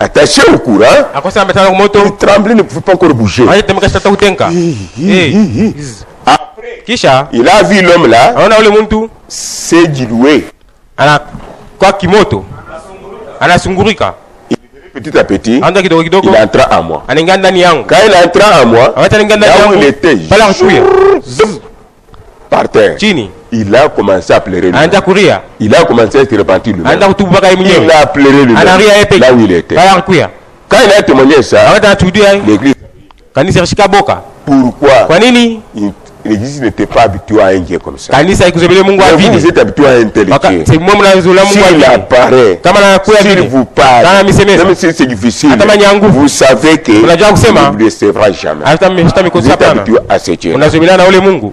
Attaché au courant. akosa ametana kwa moto. Il tremblait, ne pouvait pas encore bouger. Anatemeka sasa kutenka. Après, Kisha il a vu l'homme là anaona ule muntu s'est dilué. ana kwa kimoto. Anasungurika. Petit à petit, Anaanza kidogo kidogo. il entra en moi. Anaingia ndani yangu. Quand il entra en moi, Awata anaingia ndani là où yangu. il était, Pala kuya. par terre, Chini. il a commencé à pleurer. Anaanza kuria. Il a commencé à se repentir lui-même. Anaanza kutubu mpaka yeye Il mwenyewe. a pleuré lui-même Anaria yeye peke. là où il était. Pala kuya. Quand il a témoigné ça, Awata atudia l'église, kanisa rishika boka. pourquoi Kwa nini? l'église n'était pas habituée à un Dieu comme ça? Kanisa ikuzebele Mungu Mais vous avile. êtes habitué à un tel Dieu. C'est moi mnazola Mungu S'il avile. apparaît, Kama anakuya s'il vile. vous parle, Kana misemeza. même si c'est difficile, Hata mwenye nguvu. vous savez que Unajua kusema. vous ne le saurez jamais. Hata Vous mikosa êtes hapana. habitué à ce Dieu. Unazobelana na ule Mungu.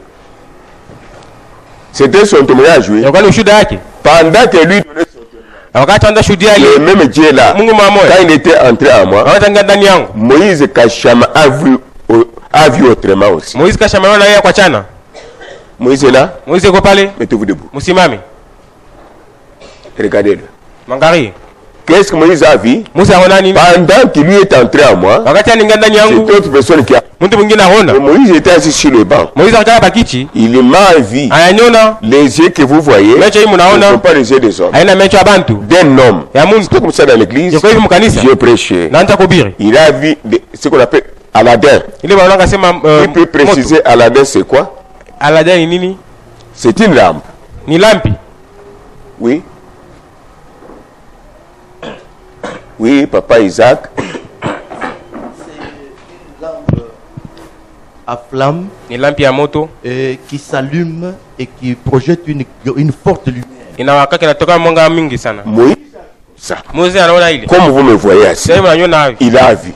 C'était son témoignage, oui. Kwa ushuhuda yake. Pendant que lui donnait son témoignage, Wakati anaenda shuhudia le ile même Dieu là, Mungu mwamoya. quand il était entré en moi, Wakati anaingia ndani yangu. Moïse Kachama a vu autrement aussi. Moizi kashamana na yeye kwa chana. Moïse est là, Moizi yuko pale. mettez-vous debout. Msimame. Regardez-le. Mangari. Qu'est-ce que Moïse a vu? Pendant qu'il lui est entré à moi, c'est d'autres personnes qui a. Moïse était assis sur le banc. Il m'a vu. Les yeux que vous voyez ne sont pas les yeux des hommes. D'un homme. C'est comme ça dans l'église. J'ai prêché. Il a vu ce qu'on appelle Aladin. Il peut préciser Aladin c'est quoi? C'est une lampe. Oui. Oui, papa Isaac. C'est une lampe à flamme. Une lampe à moto. Qui s'allume et qui projette une forte lumière. Moïse. Ça. Comme vous me voyez assis, il a vu.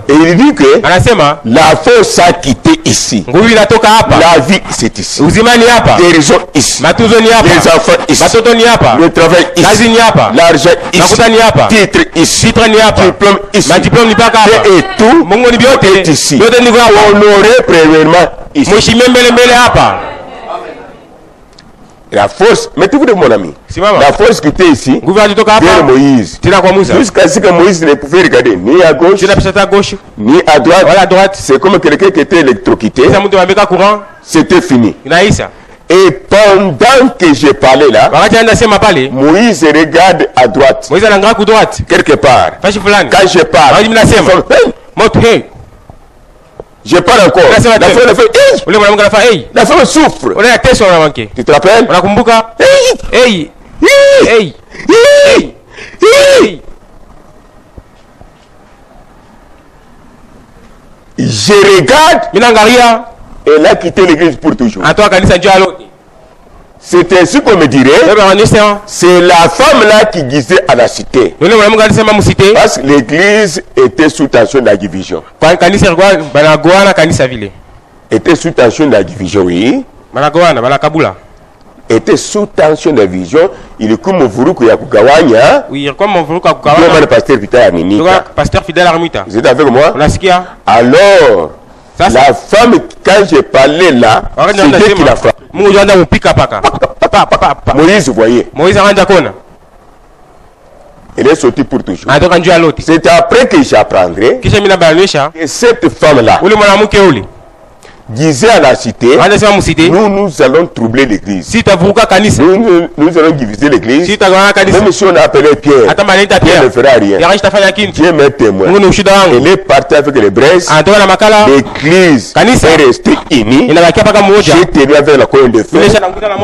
Et il dit que la force a quitté ici. La vie c'est ici. Guérison ici. Les enfants ici. Le travail ici. L'argent ici. Titre ici. Diplôme ici. Et tout est ici. On aurait premièrement ici. La force, mettez-vous de mon ami. La force qui était ici, vers Moïse. Jusqu'à ce que Moïse ne pouvait regarder ni à gauche, ni à droite. C'est comme quelqu'un qui était électrocuté. C'était fini. Et pendant que je parlais là, Moïse regarde à droite. Quelque part. Quand je parle, je parle encore. La femme souffre. Tu te rappelles? Je regarde. Elle a quitté l'église pour toujours. C'est ainsi qu'on me dirait. C'est la femme là qui disait à la cité. Parce que l'église était sous tension de la division. Était sous tension de la division, oui. Était sous tension de la division. Il est comme Vuruku Yakugawanya. Oui, comme Vuruku Yakugawanya. Le pasteur Fidèle Armita. Vous êtes avec moi? Alors, la femme, quand j'ai parlé là, c'est Dieu qui l'a frappé. Moïse, vous voyez. Elle est sortie pour toujours. C'est après que j'apprendrai que cette femme-là disait à la cité, nous allons troubler l'église. Nous allons diviser l'église. Même si on appelait Pierre, Pierre ne fera rien. Dieu m'est témoin. Elle est partie avec les braises. L'église est restée unie. J'ai tenu avec la colonne de feu.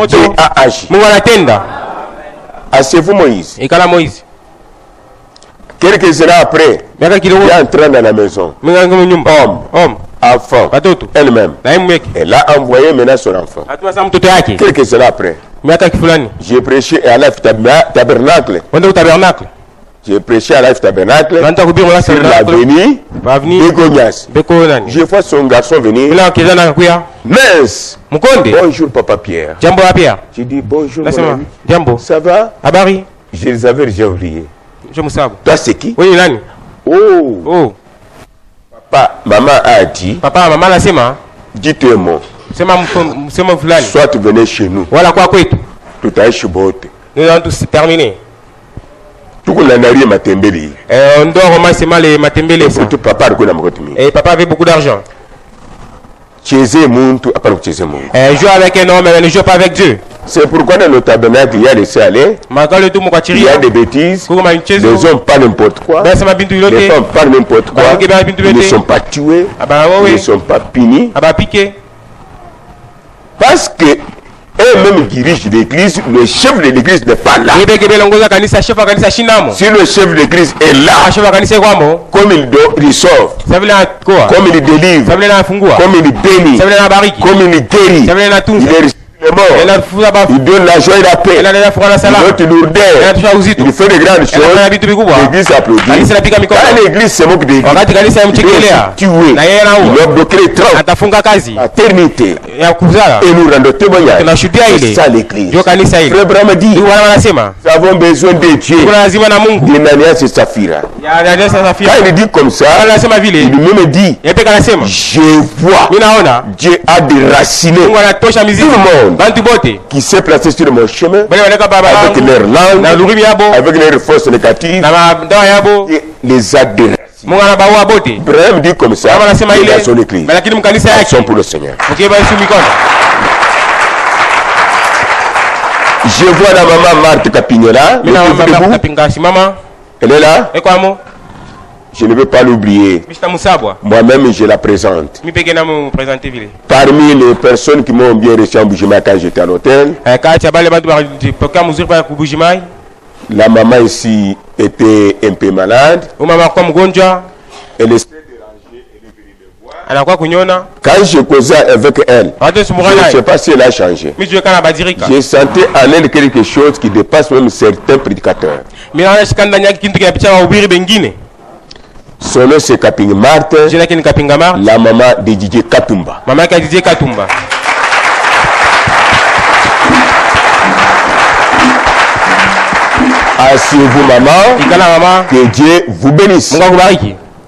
Dieu a agi. Asseyez-vous Moïse. Quelques heures après, il est entré dans la maison. Homme. Enfant, elle-même. Elle a envoyé maintenant son enfant. Quelques heures après, j'ai prêché à la tabernacle. J'ai prêché à la tabernacle sur l'avenue Begonias. Je vois son garçon venir. Mince. Bonjour papa Pierre. J'ai dit bonjour mon ami. Ça va? Je les avais déjà oubliés. Toi c'est qui? Oh. Maman a dit. Maman dites un mot. Soit tu venais chez nous. Tout a chibote. Nous allons tous terminer. Tout le monde a matembeli. On doit ramasser les matembele. Et papa avait beaucoup d'argent. Joue avec un homme, mais ne joue pas avec Dieu. C'est pourquoi dans le tabernacle il y a laissé aller. Il y a des bêtises. Les hommes pas n'importe quoi. Les femmes pas n'importe quoi. Ils ne sont pas tués. Ils ne sont pas punis. Parce que eux-mêmes dirigent l'église. Le chef de l'église n'est pas là. Si le chef de l'église est là, comme il sauve, comme il délivre, comme il bénit, comme il guérit, il est il donne la joie et la paix. Il lourdeur. Il fait de grandes choses. L'église applaudit. Quand l'église se moque de l'église, il a bloqué les trains. La éternité. Et nous rendons témoignage. C'est ça l'église. Frère Brahma dit, nous avons besoin de Dieu. D'Ananias et Saphira. Quand il dit comme ça, il me dit, je vois Dieu a déraciné tout le monde. monde qui s'est placé sur mon chemin avec leur langue, avec leurs forces négatives, et les a déracinés. Ibrahim dit comme ça, il a son église. Action pour le Seigneur. Je vois la maman Marthe Capignola. Elle est là. Je ne veux pas l'oublier. Moi-même, je la présente. Parmi les personnes qui m'ont bien reçu en Bujimaï quand j'étais à l'hôtel, la maman ici était un peu malade. Elle est quand je causais avec elle, je ne sais pas si elle a changé. J'ai senti en elle quelque chose qui dépasse même certains prédicateurs. Son nom c'est Kaping Marthe, la maman de Didier Katumba. Asseyez-vous maman, que Dieu vous bénisse.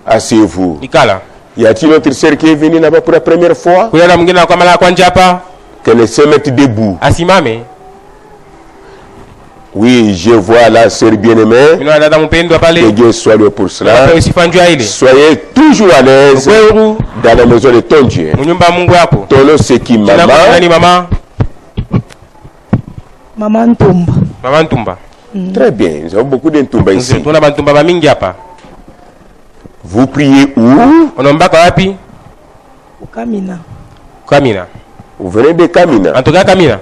Asseyez-vous. Y a-t-il une autre sœur qui est venue là-bas pour la première fois? Qu'elle se mette debout. Oui, je vois la sœur bien-aimée. Que Dieu soit loué pour cela. Soyez toujours à l'aise dans la maison de ton Dieu. Ton nom c'est qui, maman? Maman Ntumba. Très bien, nous avons beaucoup d'Ntumba ici. Vous priez où? Kamina. Vous venez de Kamina.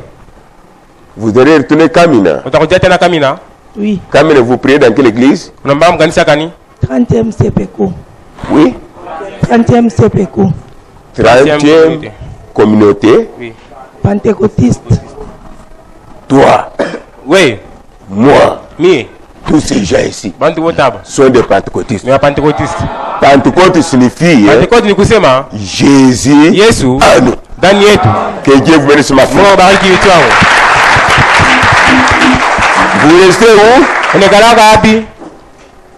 Vous allez retourner Kamina. Oui. Kamina, vous priez dans quelle église? 30e Sepeko. Oui. 30e Sepeko. 30e communauté. Oui. Pentecôtiste. Toi. Oui. Moi. Mi. Tous ces gens ici sont des pentecôtistes. Pentecôte signifie Jésus à nous. Que Dieu vous bénisse ma foi. Vous restez où?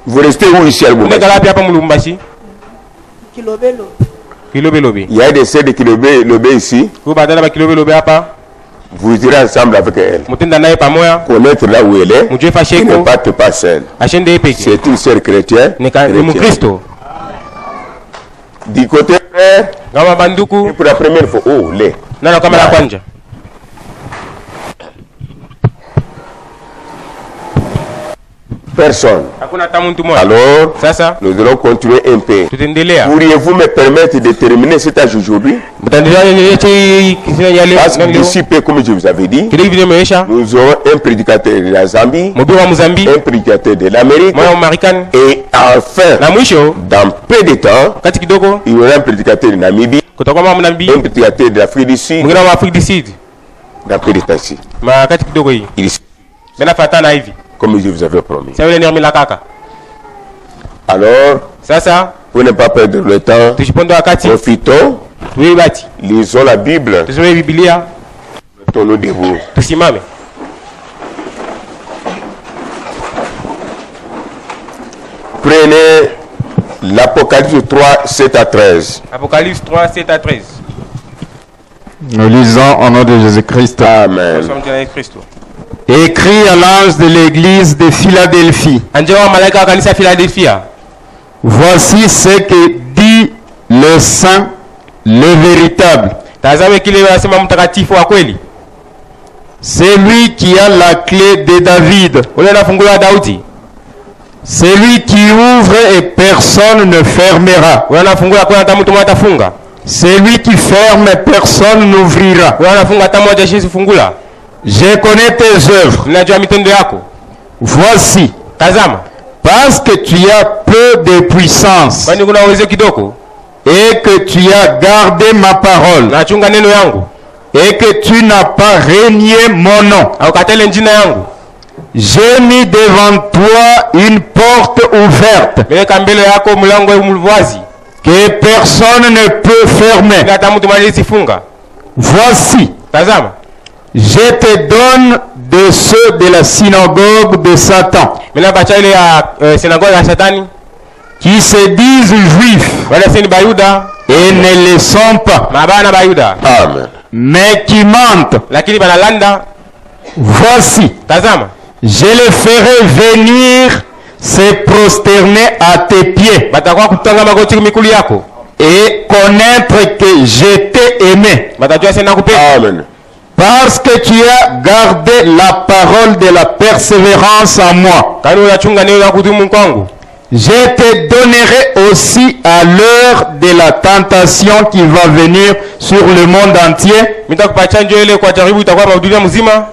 Vous restez où ici à Lubumbashi? Il y a des sœurs de Kilobé ici. Vous irez ensemble avec elle. Connaître là où elle est. Elle ne parte pas seule. C'est une sœur chrétienne. Du côté frère, et pour la première fois, oh, les. Personne. Alors, nous allons continuer un peu. Pourriez-vous me permettre de terminer cet âge aujourd'hui? Parce que d'ici peu, comme je vous avais dit, nous aurons un prédicateur de la Zambie, un prédicateur de l'Amérique, et enfin, dans peu de temps, il y aura un prédicateur de Namibie, un prédicateur de l'Afrique du Sud, dans peu de temps ici. Comme je vous avais promis. Alors, pour ne pas perdre le temps, profitons, lisons la Bible, mettons-nous debout. Prenez l'Apocalypse 3, 7 à 13. Apocalypse 3, 7 à 13. Nous lisons au nom de Jésus-Christ. Amen. Écrit à l'ange de l'église de Philadelphie. Voici ce que dit le Saint, le véritable. C'est lui qui a la clé de David. C'est lui qui ouvre et personne ne fermera. C'est lui qui ferme et personne n'ouvrira. Je connais tes œuvres. Voici. Parce que tu as peu de puissance et que tu as gardé ma parole et que tu n'as pas renié mon nom. J'ai mis devant toi une porte ouverte que personne ne peut fermer. Voici. Je te donne de ceux de la synagogue de Satan qui se disent juifs et ne le sont pas. Amen. mais qui mentent. Lakini banalanda. Voici, tazama, je les ferai venir se prosterner à tes pieds batakuwa kutanga magoti mikuli yako et connaître que je t'ai aimé. Batajua sina kupenda. Amen. Parce que tu as gardé la parole de la persévérance en moi. Kani unachunga neno la kudumu kwangu. Je te donnerai aussi à l'heure de la tentation qui va venir sur le monde entier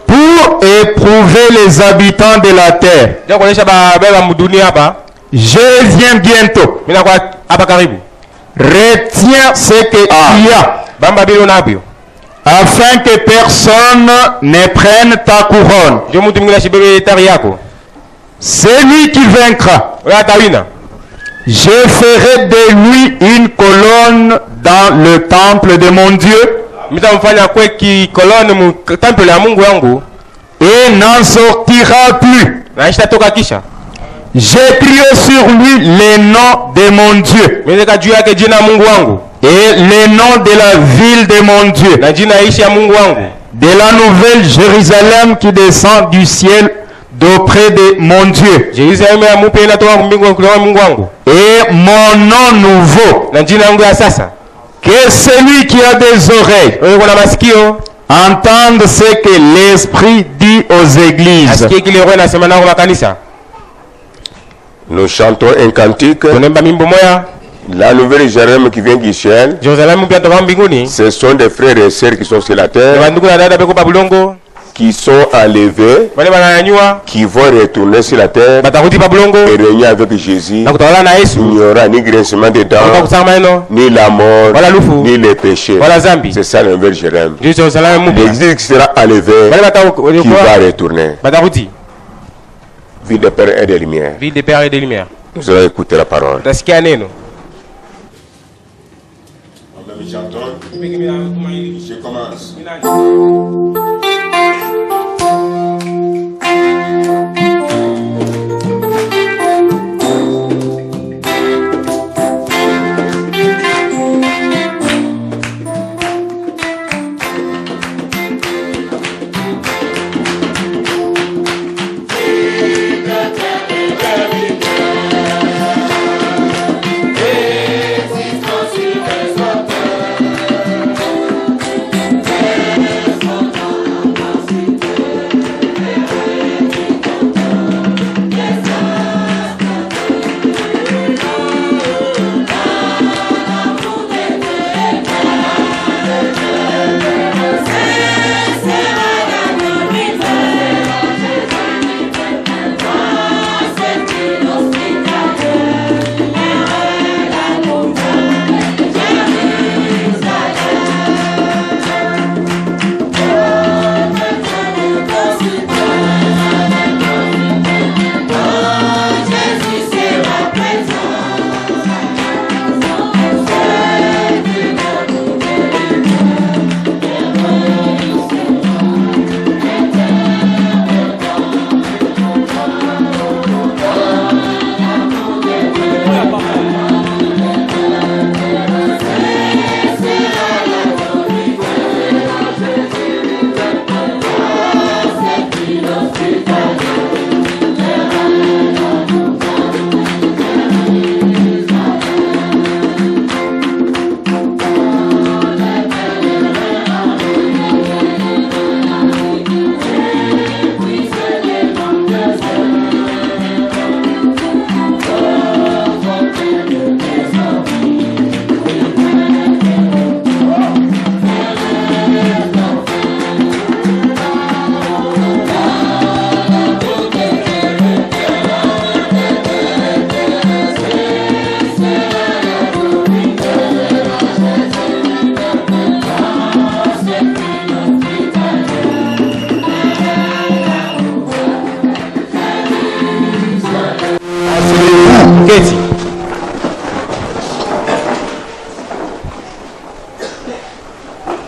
pour éprouver les habitants de la terre. Je viens bientôt. Retiens ce que tu as, afin que personne ne prenne ta couronne. Celui qui vaincra, je ferai de lui une colonne dans le temple de mon Dieu et n'en sortira plus. J'écrirai sur lui les noms de mon Dieu et les noms de la ville de mon Dieu, de la nouvelle Jérusalem qui descend du ciel d'auprès de mon Dieu, et mon nom nouveau, que celui qui a des oreilles entende ce que l'Esprit dit aux églises. Nous chantons un cantique. La nouvelle Jérusalem qui vient du ciel. Ce sont des frères et sœurs qui sont sur la terre, qui sont enlevés, qui vont retourner sur la terre et régner avec Jésus. Il n'y aura ni grincement de dents, ni la mort, ni les péchés. C'est ça la nouvelle Jérusalem. L'Église qui sera enlevée, qui va retourner. Vie de Père et de lumière. Vie de Père et de lumière. Nous allons écouter la parole. Je commence.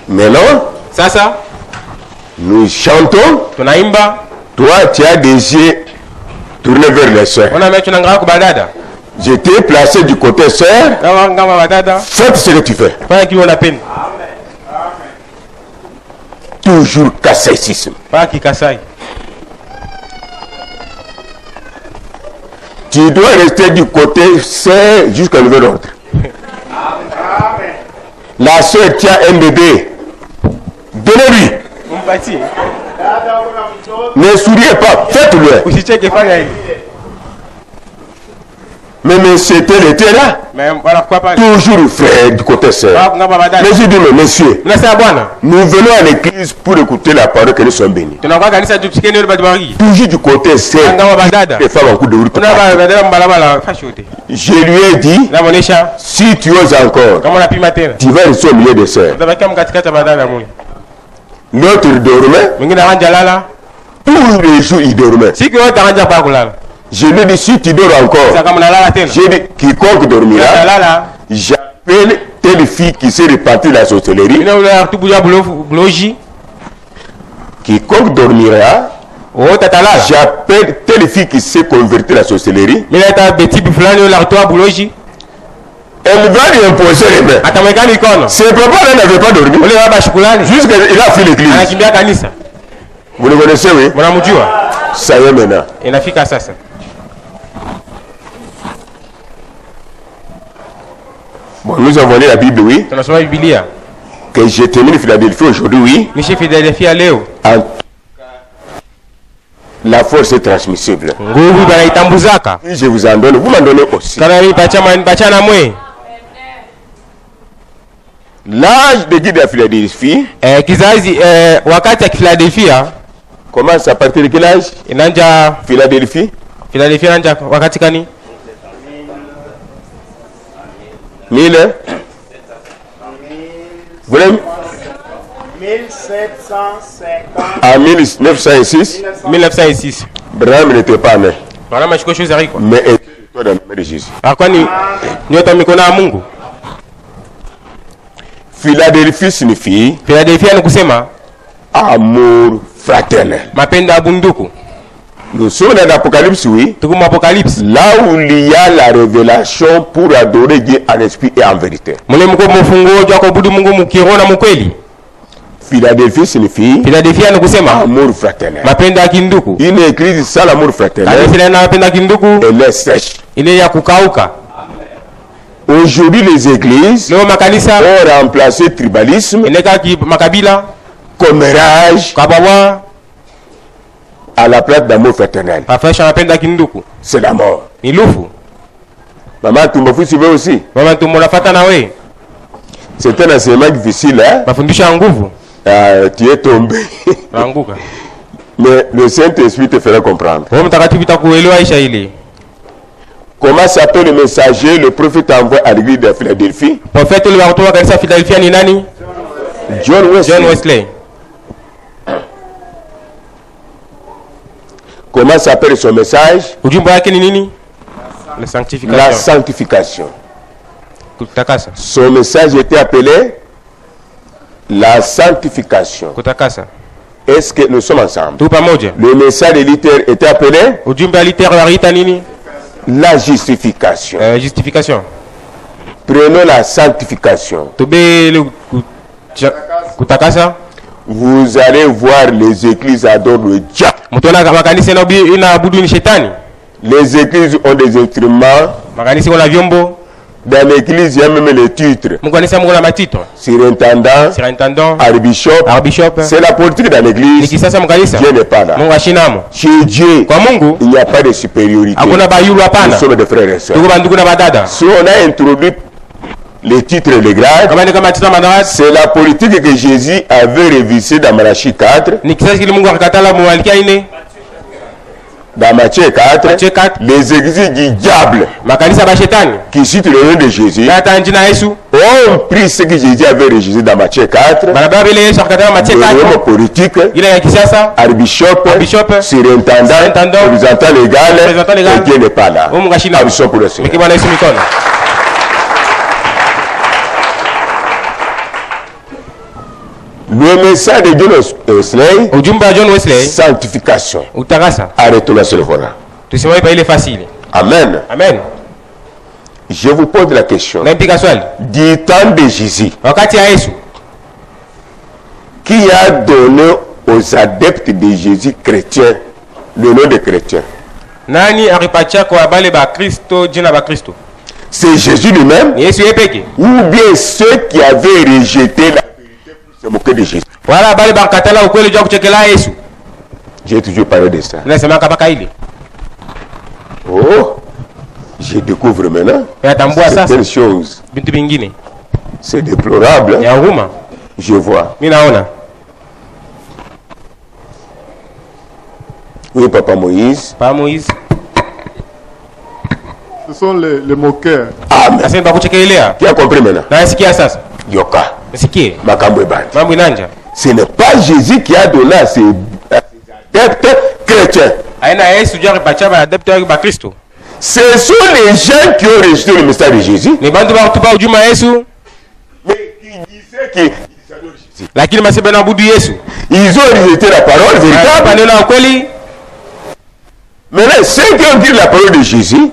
Maintenant, nous chantons. Toi, tu as des yeux tournés vers les soeurs. Je t'ai placé du côté sœur. Faites ce que tu fais. Toujours kassaïsme. Pas qui Kassai. Tu dois rester du côté saint jusqu'à nouvel ordre. La soeur tient un bébé. Donnez-lui. Ne souriez pas, faites-le. Mais monsieur tel était là. Toujours frère du côté sœur. Mais je dis, mais monsieur, nous venons à l'église pour écouter la parole que nous sommes bénis. Toujours du côté sœur. Les femmes en coup de route. Je lui ai dit, si tu oses encore, tu vas rester au milieu des sœurs. L'autre dormait. Tous les jours il dormait. Je lui ai dit, si tu dors encore, j'ai dit, quiconque dormira, j'appelle telle fille qui s'est répartie de la sorcellerie. Quiconque dormira, j'appelle telle fille qui s'est convertie à la sorcellerie. Elle va lui imposer les mains. Ses papas n'avaient pas dormi. Jusqu'à il a fait l'église. Vous le connaissez, oui? Ça y est maintenant. Bon, nous avons lu la Bible, oui. Que j'ai terminé Philadelphie aujourd'hui, oui. En la force est transmissible. Je vous en donne, vous m'en donnez aussi. L'âge de guide de Philadelphie commence à partir de quel âge? Philadelphie. Vous voulez 1750 à 1906. Braham n'était pas né. Mais était dans le nom de Jésus. Philadelphie signifie amour fraternel. Nous sommes dans l'Apocalypse, oui. Là où il y a la révélation pour adorer Dieu en esprit et en vérité. Philadelphie signifie amour fraternel. Une église sans l'amour fraternel, elle est sèche. Aujourd'hui, les églises ont remplacé le tribalisme, commérage, à la place d'amour fraternel. C'est la mort. Maman, tu me fous suivre aussi. C'est un enseignement difficile, hein? Tu es tombé. Mais le Saint-Esprit te fera comprendre. Comment s'appelle le messager, le prophète envoie à l'église de Philadelphie? John Wesley. Comment s'appelle son message? La sanctification. Son message était appelé la sanctification. Est-ce que nous sommes ensemble? Le message de Luther était appelé la justification. Prenons la sanctification. Vous allez voir les églises adorent le diable. Les églises ont des instruments. Dans l'église, il y a même les titres. Surintendant, archbishop. C'est la politique dans l'église. Dieu n'est pas là. Chez Dieu, il n'y a pas de supériorité. Nous sommes des frères et sœurs. Si on a introduit les titres et les grades, c'est la politique que Jésus avait révisée dans Malachie 4. Dans Matthieu 4, les églises du diable qui citent le nom de Jésus ont pris ce que Jésus avait révisé dans Matthieu 4, le nom politique, archbishop, surintendant, représentant légal, et Dieu n'est pas là. Action pour le Seigneur. Le message de John Wesley, sanctification. Arrêtons-la sur le volant. Amen. Je vous pose la question. Du temps de Jésus, qui a donné aux adeptes de Jésus chrétiens le nom de chrétien? Nani alipatia kwa bale ba Kristo jina ba Kristo? C'est Jésus lui-même Yesu yepeke. ou bien ceux qui avaient rejeté la vérité pour se moquer de Jésus? Wala bale ba katala ukweli jwa kuchekela Yesu. J'ai toujours parlé de ça. Unasema kapaka ile. Oh, je découvre maintenant certaines choses. Bintu bingine. C'est déplorable. Ya huruma. Je vois. Mimi naona. Oui, Papa Moïse. Papa Moïse. Ce sont les moqueurs. Amen. Asema bakuchekelea. Tu as compris maintenant? Na sikia sasa. Yoka. Sikie. Makambo ebani. Mambo inanja. Ce n'est pas Jésus qui a donné à ses adeptes chrétiens. Aina Yesu jwa alipatia ba adepte ba Kristo. Ce sont les gens qui ont rejeté le message de Jésus. Ni bantu ba kutupa ujuma Yesu. Mais qui disaient qu'ils adorent Jésus. Lakini masebe na budu Yesu. Ils ont rejeté la parole véritable. Panena ukweli. Maintenant, ceux qui ont cru la parole de Jésus,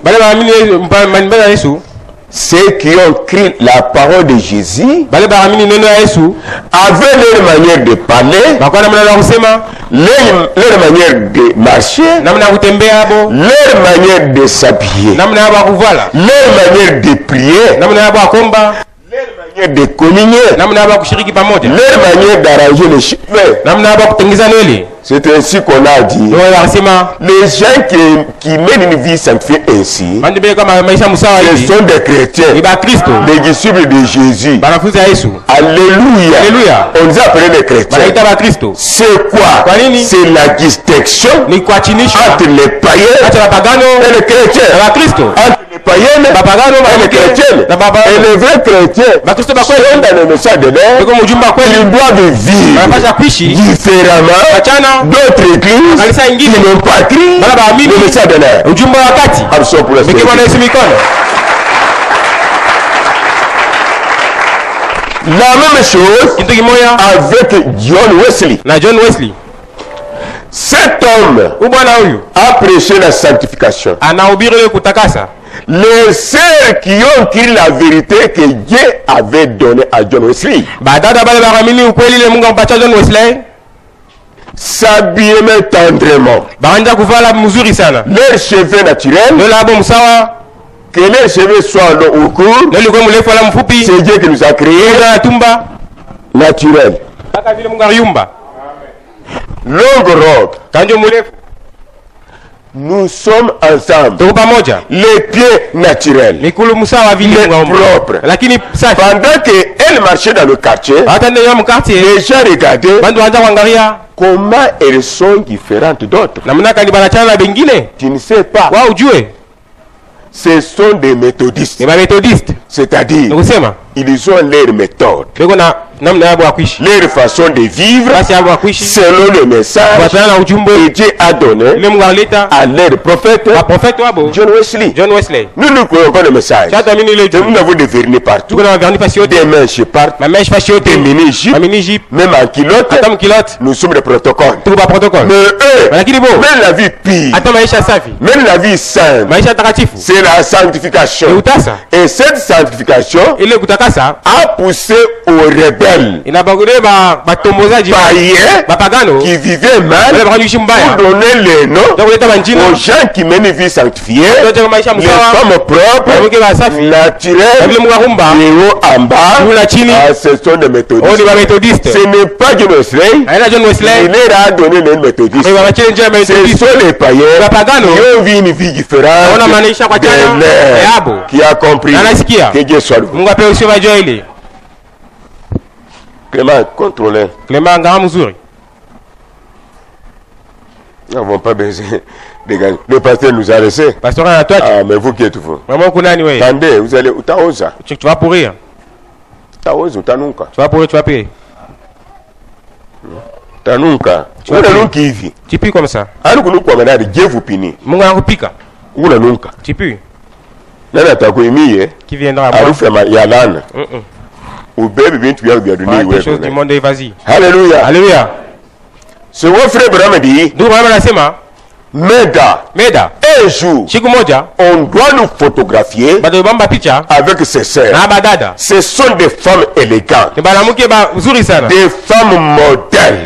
ceux qui ont cru la parole de Jésus, avaient leur manière de parler, leur manière de marcher, leur manière de s'habiller, leur manière de prier, leur manière de communier, leur manière d'arranger les cheveux. C'est ainsi qu'on a dit. Les gens qui mènent une vie sanctifiée ainsi, ce sont des chrétiens, des disciples de Jésus. Alléluia. On les a appelés des chrétiens. C'est quoi? C'est la distinction entre les païens et les chrétiens. Entre les païens et les chrétiens. Et les vrais chrétiens sont dans le message de l'air. Ils doivent vivre différemment d'autres églises qui n'ont pas écrit le message de l'air. Absolument pour la La même chose avec John Wesley. Cet homme a prêché la sanctification. Les sœurs qui ont écrit la vérité que Dieu avait donnée à John Wesley s'habillaient tendrement. Leurs cheveux naturels, que leurs cheveux soient longs ou courts, c'est Dieu qui nous a créés naturels. Longue robe. Nous sommes ensemble. Les pieds naturels. Les propres. Pendant qu'elle marchait dans le quartier, les gens regardaient comment elles sont différentes d'autres. Tu ne sais pas. Ce sont des méthodistes. C'est-à-dire, ils ont leur méthode, leur façon de vivre selon le message que Dieu a donné à leur prophète John Wesley. Nous nous croyons pas le message. Nous avons des vernis partout, des mèches partout, des mini-jupes, même en culotte. Nous sommes des protocoles. Mais eux, même la vie pire, même la vie sainte, c'est la sanctification. Et cette sanctification a poussé aux rebelles païens qui vivaient mal pour donner les noms aux gens qui mènent une vie sanctifiée, les femmes propres, naturelles, les hauts en bas. Ce sont des méthodistes. Ce n'est pas John Wesley, il leur a donné les méthodistes. Ce sont les païens qui ont vu une vie différente de leur, qui a compris que Dieu soit loué. Clément, contrôlez. Clément, nous n'avons pas besoin de gagner. Le pasteur nous a laissé. Ah, mais vous qui êtes fou. Attendez, vous allez. Tu vas pourrir. Tu vas pourrir, tu vas payer. Tanunka. Tu pues comme ça. Dieu vous punit. Tu pues. Qui viendra à moi. Quelque chose du monde, vas-y. Alléluia. Alléluia. Ce frère Abraham dit, Meda. et un jour, on doit nous photographier avec ses sœurs. Ce sont des femmes élégantes, des femmes modernes.